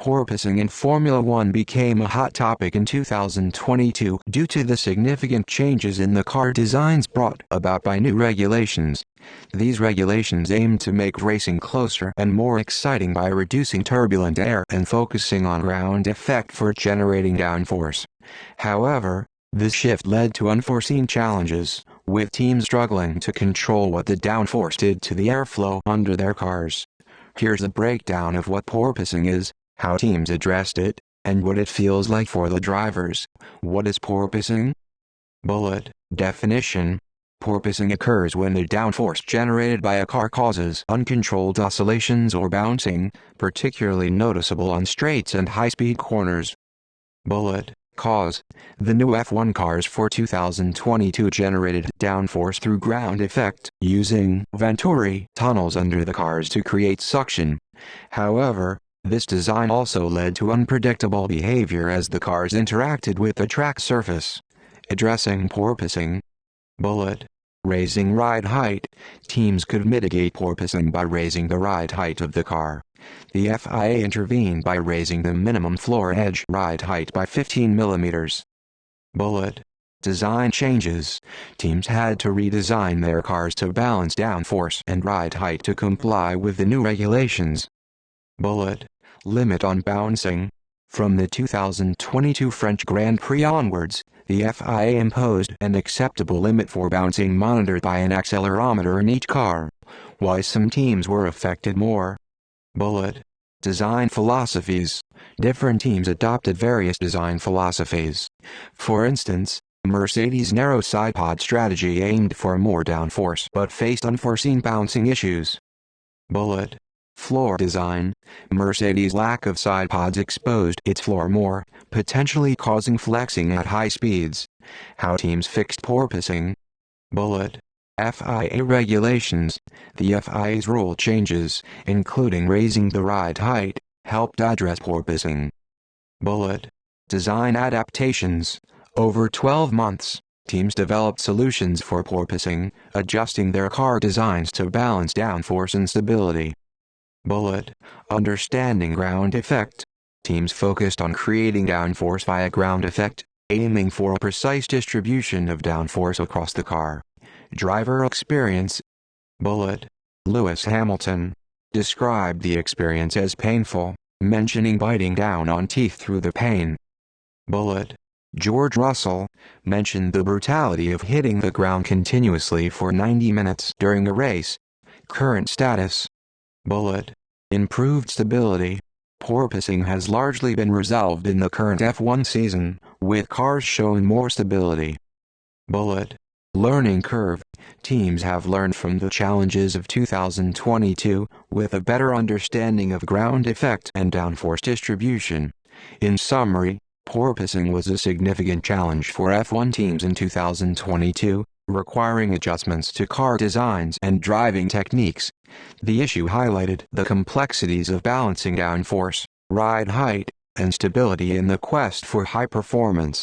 Porpoising in Formula One became a hot topic in 2022 due to the significant changes in the car designs brought about by new regulations. These regulations aim to make racing closer and more exciting by reducing turbulent air and focusing on ground effect for generating downforce. However, this shift led to unforeseen challenges, with teams struggling to control what the downforce did to the airflow under their cars. Here's a breakdown of what porpoising is, how teams addressed it, and what it feels like for the drivers. What is porpoising? Bullet definition. Porpoising occurs when the downforce generated by a car causes uncontrolled oscillations or bouncing, particularly noticeable on straights and high-speed corners. Bullet cause. The new F1 cars for 2022 generated downforce through ground effect, using venturi tunnels under the cars to create suction. However, this design also led to unpredictable behavior as the cars interacted with the track surface. Addressing porpoising. Bullet raising ride height. Teams could mitigate porpoising by raising the ride height of the car. The FIA intervened by raising the minimum floor edge ride height by 15 millimeters. Bullet design changes. Teams had to redesign their cars to balance downforce and ride height to comply with the new regulations. Bullet limit on bouncing. From the 2022 French Grand Prix onwards, the FIA imposed an acceptable limit for bouncing monitored by an accelerometer in each car. Why some teams were affected more. Bullet design philosophies. Different teams adopted various design philosophies. For instance, Mercedes' narrow sidepod strategy aimed for more downforce but faced unforeseen bouncing issues. Bullet floor design. Mercedes' lack of side pods exposed its floor more, potentially causing flexing at high speeds. How teams fixed porpoising. Bullet FIA regulations. The FIA's rule changes, including raising the ride height, helped address porpoising. Bullet design adaptations. Over 12 months, teams developed solutions for porpoising, adjusting their car designs to balance downforce and stability. Bullet understanding ground effect. Teams focused on creating downforce via ground effect, aiming for a precise distribution of downforce across the car. Driver experience. Bullet Lewis Hamilton described the experience as painful, mentioning biting down on teeth through the pain. Bullet George Russell mentioned the brutality of hitting the ground continuously for 90 minutes during a race. Current status. Bullet improved stability. Porpoising has largely been resolved in the current F1 season, with cars showing more stability. Bullet learning curve. Teams have learned from the challenges of 2022, with a better understanding of ground effect and downforce distribution. In summary, porpoising was a significant challenge for F1 teams in 2022, requiring adjustments to car designs and driving techniques. The issue highlighted the complexities of balancing downforce, ride height, and stability in the quest for high performance.